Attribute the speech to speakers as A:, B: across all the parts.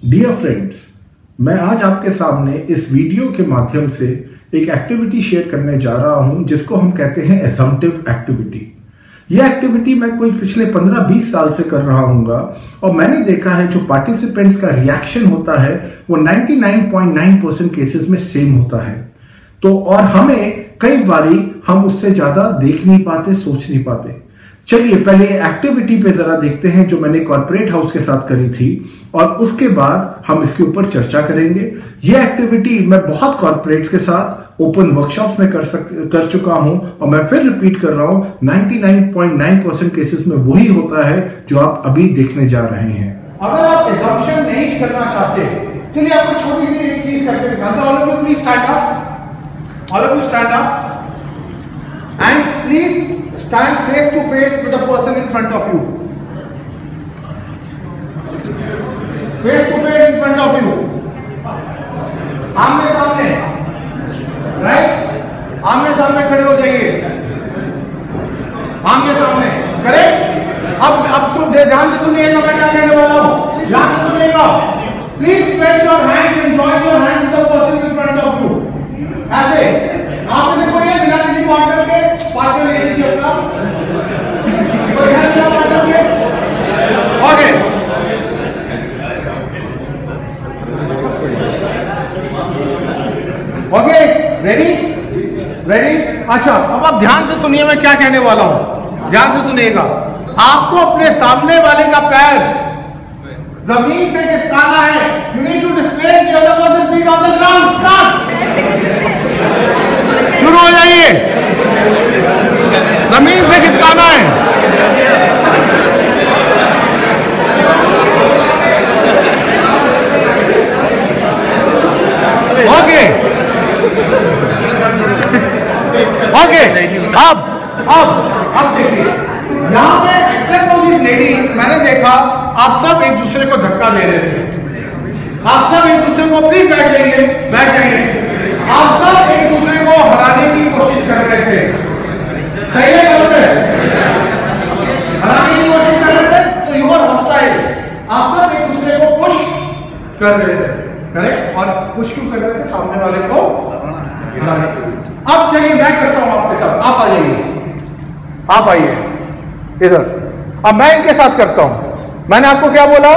A: Dear friends, मैं आज आपके सामने इस वीडियो के माध्यम से एक एक्टिविटी शेयर करने जा रहा हूं जिसको हम कहते हैं असम्प्टिव एक्टिविटी। यह एक्टिविटी मैं कोई पिछले 15-20 साल से कर रहा हूँगा और मैंने देखा है जो पार्टिसिपेंट्स का रिएक्शन होता है वो 99.9% केसेस में सेम होता है। तो और हमें कई बारी हम उससे ज्यादा देख नहीं पाते, सोच नहीं पाते। चलिए पहले एक्टिविटी पे जरा देखते हैं जो मैंने कॉर्पोरेट हाउस के साथ करी थी और उसके बाद हम इसके ऊपर चर्चा करेंगे। यह एक्टिविटी मैं बहुत कॉर्पोरेट्स के साथ ओपन वर्कशॉप्स में कर चुका हूं और मैं फिर रिपीट कर रहा हूं 99.9% केसेस में वही होता है जो आप अभी देखने जा रहे हैं।
B: अगर आप assumption नहीं करना चाहते, चलिए आपको छोटी सी एक चीज करके दिखाता हूं। All of you please stand up. All of you stand up and please stand face to face with the person in front of you. Face to face in front of you. आमने सामने, right? आमने सामने खड़े हो जाइए। आमने सामने, correct? अब तो ध्यान से सुनिएगा मैं क्या कहने वाला हूं। ध्यान से सुनिएगा। Please stretch your hands and join your hand with the person in front of you. ऐसे आप में से कोई है बिना किसी पार्टनर के पार्टनर ले लीजिए अपना। कोई है बिना पार्टनर के? ओके। Okay, ready? रेडी? अच्छा, अब आप ध्यान से सुनिए मैं क्या कहने वाला हूं। ध्यान से सुनिएगा। आपको अपने सामने वाले का पैर जमीन से खिसकाना है। You need to displace the other person's feet on the ground. Start. शुरू हो जाइए। जमीन से खिसकाना है। Okay okay. अब देखिए यहाँ पे एक्सेप्ट ऑफ दिस लेडी मैंने देखा आप सब एक दूसरे को धक्का दे रहे थे। आप सब एक दूसरे को प्लीज बैठ जाइए, बैठ जाइए। आप सब एक दूसरे को हराने की कोशिश कर रहे थे। सही है हराने की कोशिश कर रहे थे तो यू आर हॉस्टाइल। आप सब एक दूसरे को पुश कर रहे थे, करेक्ट? और पुश क्यों कर रहे थे? सामने वाले को हराने के लिए। अब चलिए मैं करता हूं आपके साथ। आप आ जाइए, आप आइए इधर। अब मैं इनके साथ करता हूं। मैंने आपको क्या बोला?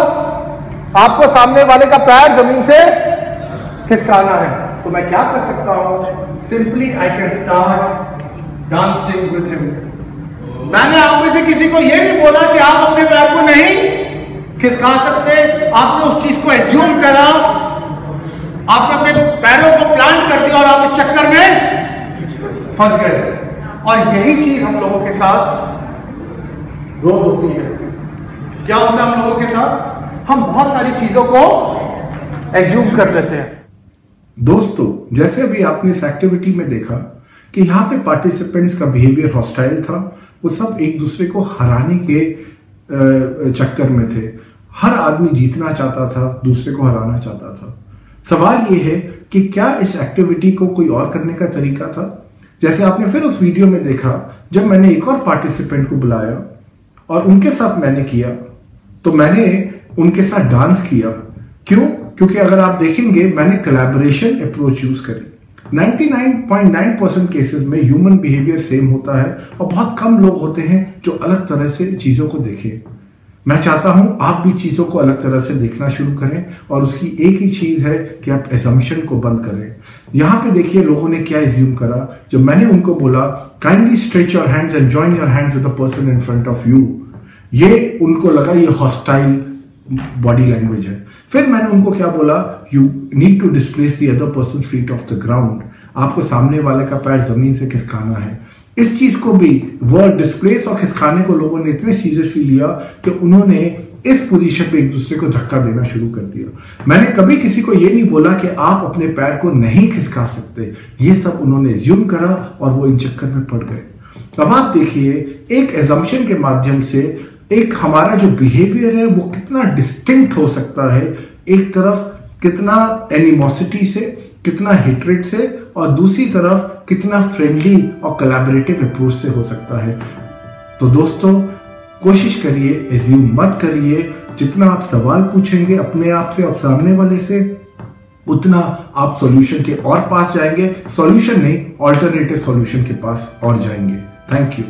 B: आपको सामने वाले का पैर जमीन से खिसकाना है। तो मैं क्या कर सकता हूं? Simply I can start dancing with him. मैंने आप में से किसी को यह नहीं बोला कि आप अपने पैर को नहीं खिसका सकते। आपने उस चीज को एज्यूम करा, आपने अपने पैरों को प्लांट कर दिया और आप इस चक्कर में फंस गए। और यही चीज हम लोगों के साथ रोज होती है। क्या होता है हम लोगों के साथ? हम बहुत सारी चीजों को एज्यूम कर लेते हैं।
A: दोस्तों, जैसे अभी आपने इस एक्टिविटी में देखा कि यहाँ पे पार्टिसिपेंट्स का बिहेवियर हॉस्टाइल था। वो सब एक दूसरे को हराने के चक्कर में थे। हर आदमी जीतना चाहता था, दूसरे को हराना चाहता था। सवाल ये है कि क्या इस एक्टिविटी को कोई और करने का तरीका था? जैसे आपने फिर उस वीडियो में देखा जब मैंने एक और पार्टिसिपेंट को बुलाया और उनके साथ मैंने किया तो मैंने उनके साथ डांस किया। क्यों? क्योंकि अगर आप देखेंगे मैंने कोलैबोरेशन अप्रोच यूज करी। 99.9% केसेस में ह्यूमन बिहेवियर सेम होता है और बहुत कम लोग होते हैं जो अलग तरह से चीजों को देखें। मैं चाहता हूं आप भी चीजों को अलग तरह से देखना शुरू करें और उसकी एक ही चीज है कि आप असम्पशन को बंद करें। यहां पे देखिए लोगों ने क्या एज्यूम करा। जब मैंने उनको बोला kindly stretch your hands and join your hands with the person in front of you, ये उनको लगा ये हॉस्टाइल बॉडी लैंग्वेज है। फिर मैंने उनको क्या बोला? You need to displace the other person feet of the ground. आपको सामने वाले का पैर जमीन से खिसकाना है। इस चीज को भी वर्ड डिस्प्लेस और खिसकाने को लोगों ने इतने सीरियसली लिया कि उन्होंने इस पोजीशन पे एक दूसरे को धक्का देना शुरू कर दिया। मैंने कभी किसी को यह नहीं बोला कि आप अपने पैर को नहीं खिसका सकते। ये सब उन्होंने एज्यूम करा और वो इन चक्कर में पड़ गए। अब आप देखिए एक एजम्पशन के माध्यम से एक हमारा जो बिहेवियर है वो कितना डिस्टिंक्ट हो सकता है। एक तरफ कितना एनिमोसिटी से, कितना हेट्रेड से और दूसरी तरफ कितना फ्रेंडली और कोलैबोरेटिव अप्रोच से हो सकता है। तो दोस्तों कोशिश करिए, एज्यूम मत करिए। जितना आप सवाल पूछेंगे अपने आप से और सामने वाले से, उतना आप सॉल्यूशन के और पास जाएंगे, सॉल्यूशन नहीं ऑल्टरनेटिव सॉल्यूशन के पास और जाएंगे। Thank you.